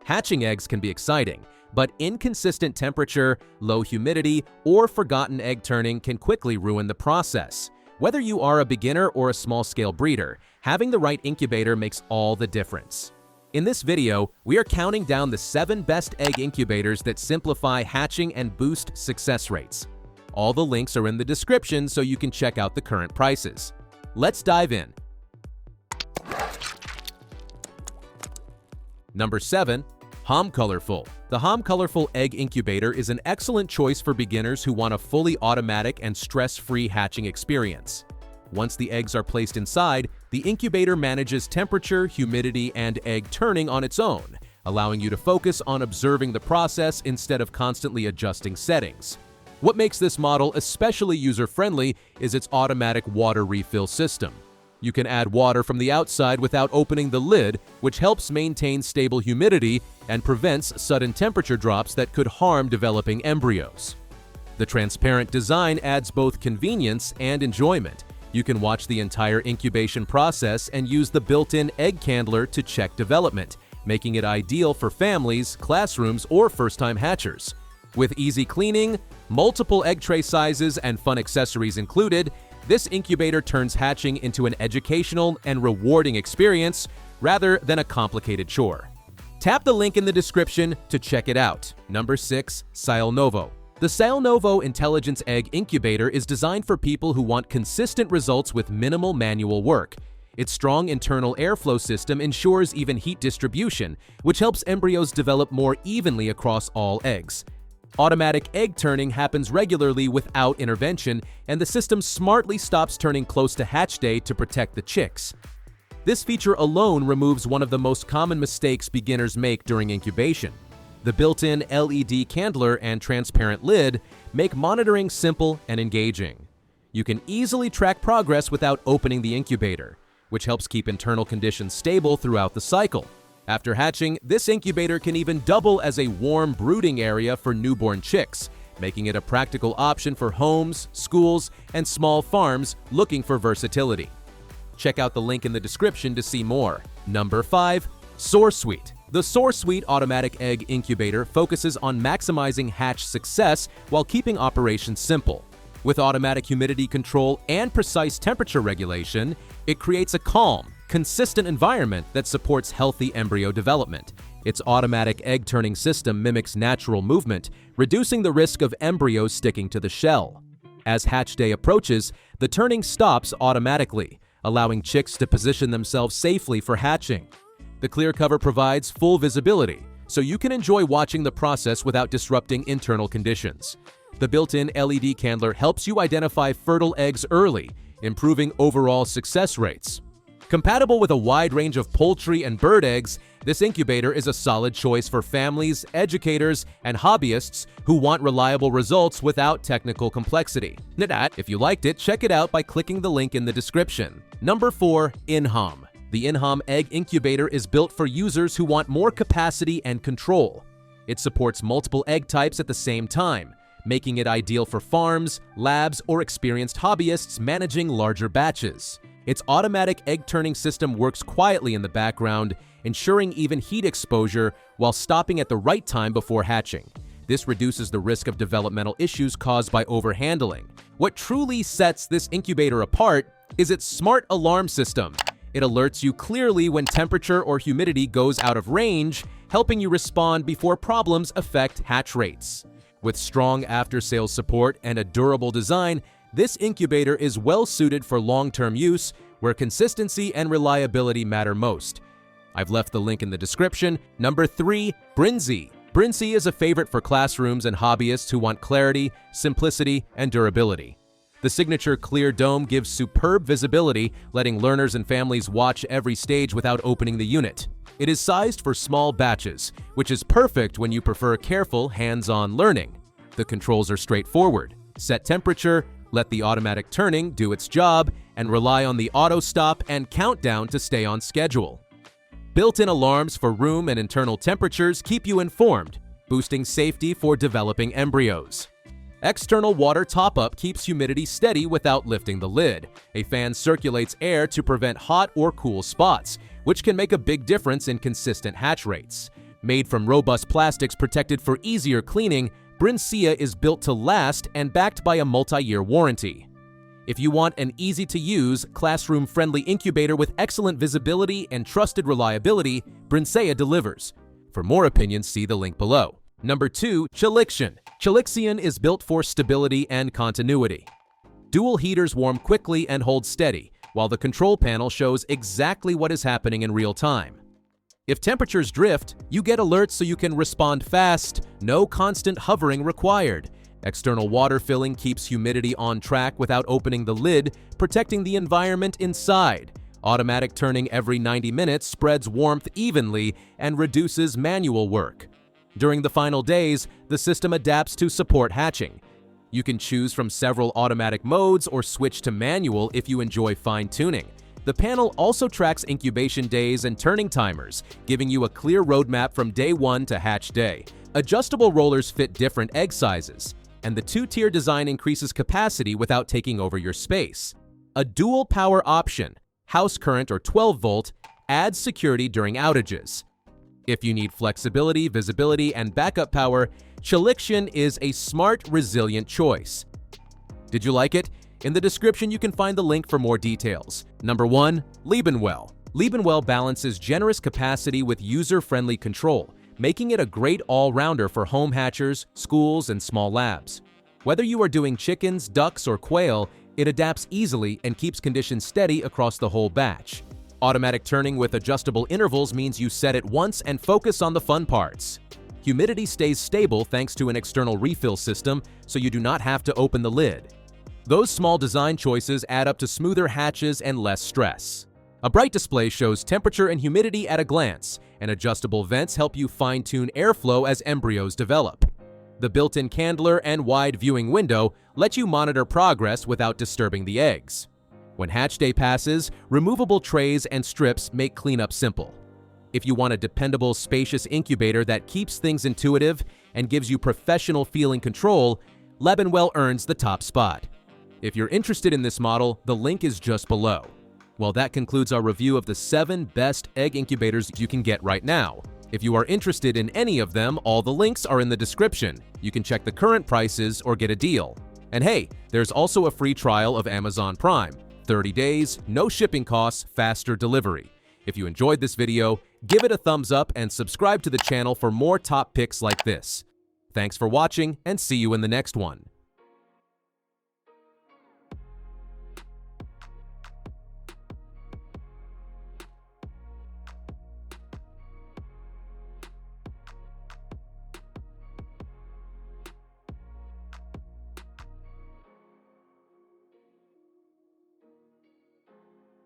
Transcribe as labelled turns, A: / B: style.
A: Hatching eggs can be exciting, but inconsistent temperature, low humidity, or forgotten egg turning can quickly ruin the process. Whether you are a beginner or a small-scale breeder, having the right incubator makes all the difference. In this video, we are counting down the 7 best egg incubators that simplify hatching and boost success rates. All the links are in the description so you can check out the current prices. Let's dive in. Number 7. Homcolorful. The Homcolorful egg incubator is an excellent choice for beginners who want a fully automatic and stress-free hatching experience. Once the eggs are placed inside, the incubator manages temperature, humidity, and egg turning on its own, allowing you to focus on observing the process instead of constantly adjusting settings. What makes this model especially user-friendly is its automatic water refill system. You can add water from the outside without opening the lid, which helps maintain stable humidity and prevents sudden temperature drops that could harm developing embryos. The transparent design adds both convenience and enjoyment. You can watch the entire incubation process and use the built-in egg candler to check development, making it ideal for families, classrooms, or first-time hatchers. With easy cleaning, multiple egg tray sizes, and fun accessories included, this incubator turns hatching into an educational and rewarding experience rather than a complicated chore. Tap the link in the description to check it out. Number 6. Sailnovo. The Sailnovo Intelligence Egg Incubator is designed for people who want consistent results with minimal manual work. Its strong internal airflow system ensures even heat distribution, which helps embryos develop more evenly across all eggs. Automatic egg turning happens regularly without intervention, and the system smartly stops turning close to hatch day to protect the chicks. This feature alone removes one of the most common mistakes beginners make during incubation. The built-in LED candler and transparent lid make monitoring simple and engaging. You can easily track progress without opening the incubator, which helps keep internal conditions stable throughout the cycle. After hatching, this incubator can even double as a warm brooding area for newborn chicks, making it a practical option for homes, schools, and small farms looking for versatility. Check out the link in the description to see more. Number 5. Sorsweet. The Sorsweet automatic egg incubator focuses on maximizing hatch success while keeping operations simple. With automatic humidity control and precise temperature regulation, it creates a calm, consistent environment that supports healthy embryo development. Its automatic egg-turning system mimics natural movement, reducing the risk of embryos sticking to the shell. As hatch day approaches, the turning stops automatically, allowing chicks to position themselves safely for hatching. The clear cover provides full visibility, so you can enjoy watching the process without disrupting internal conditions. The built-in LED candler helps you identify fertile eggs early, improving overall success rates. Compatible with a wide range of poultry and bird eggs, this incubator is a solid choice for families, educators, and hobbyists who want reliable results without technical complexity. If you liked it, check it out by clicking the link in the description. Number 4. Innhom. The Innhom Egg Incubator is built for users who want more capacity and control. It supports multiple egg types at the same time, making it ideal for farms, labs, or experienced hobbyists managing larger batches. Its automatic egg-turning system works quietly in the background, ensuring even heat exposure while stopping at the right time before hatching. This reduces the risk of developmental issues caused by overhandling. What truly sets this incubator apart is its smart alarm system. It alerts you clearly when temperature or humidity goes out of range, helping you respond before problems affect hatch rates. With strong after-sales support and a durable design, this incubator is well-suited for long-term use where consistency and reliability matter most. I've left the link in the description. Number 3. Brinsea. Brinsea is a favorite for classrooms and hobbyists who want clarity, simplicity, and durability. The signature clear dome gives superb visibility, letting learners and families watch every stage without opening the unit. It is sized for small batches, which is perfect when you prefer careful, hands-on learning. The controls are straightforward. Set temperature, let the automatic turning do its job, and rely on the auto stop and countdown to stay on schedule. Built-in alarms for room and internal temperatures keep you informed, boosting safety for developing embryos. External water top-up keeps humidity steady without lifting the lid. A fan circulates air to prevent hot or cool spots, which can make a big difference in consistent hatch rates. Made from robust plastics protected for easier cleaning, Brinsea is built to last and backed by a multi-year warranty. If you want an easy-to-use, classroom-friendly incubator with excellent visibility and trusted reliability, Brinsea delivers. For more opinions, see the link below. Number 2. Chalixion. Chalixion is built for stability and continuity. Dual heaters warm quickly and hold steady, while the control panel shows exactly what is happening in real time. If temperatures drift, you get alerts so you can respond fast, no constant hovering required. External water filling keeps humidity on track without opening the lid, protecting the environment inside. Automatic turning every 90 minutes spreads warmth evenly and reduces manual work. During the final days, the system adapts to support hatching. You can choose from several automatic modes or switch to manual if you enjoy fine-tuning. The panel also tracks incubation days and turning timers, giving you a clear roadmap from day 1 to hatch day. Adjustable rollers fit different egg sizes, and the 2-tier design increases capacity without taking over your space. A dual power option, house current or 12-volt, adds security during outages. If you need flexibility, visibility, and backup power, Chalixion is a smart, resilient choice. Did you like it? In the description, you can find the link for more details. Number 1. Lebenwell. Lebenwell balances generous capacity with user-friendly control, making it a great all-rounder for home hatchers, schools, and small labs. Whether you are doing chickens, ducks, or quail, it adapts easily and keeps conditions steady across the whole batch. Automatic turning with adjustable intervals means you set it once and focus on the fun parts. Humidity stays stable thanks to an external refill system, so you do not have to open the lid. Those small design choices add up to smoother hatches and less stress. A bright display shows temperature and humidity at a glance, and adjustable vents help you fine-tune airflow as embryos develop. The built-in candler and wide viewing window let you monitor progress without disturbing the eggs. When hatch day passes, removable trays and strips make cleanup simple. If you want a dependable, spacious incubator that keeps things intuitive and gives you professional-feeling control, Lebenwell earns the top spot. If you're interested in this model, the link is just below. Well, that concludes our review of the 7 best egg incubators you can get right now. If you are interested in any of them, all the links are in the description. You can check the current prices or get a deal. And hey, there's also a free trial of Amazon Prime. 30 days, no shipping costs, faster delivery. If you enjoyed this video, give it a thumbs up and subscribe to the channel for more top picks like this. Thanks for watching, and see you in the next one.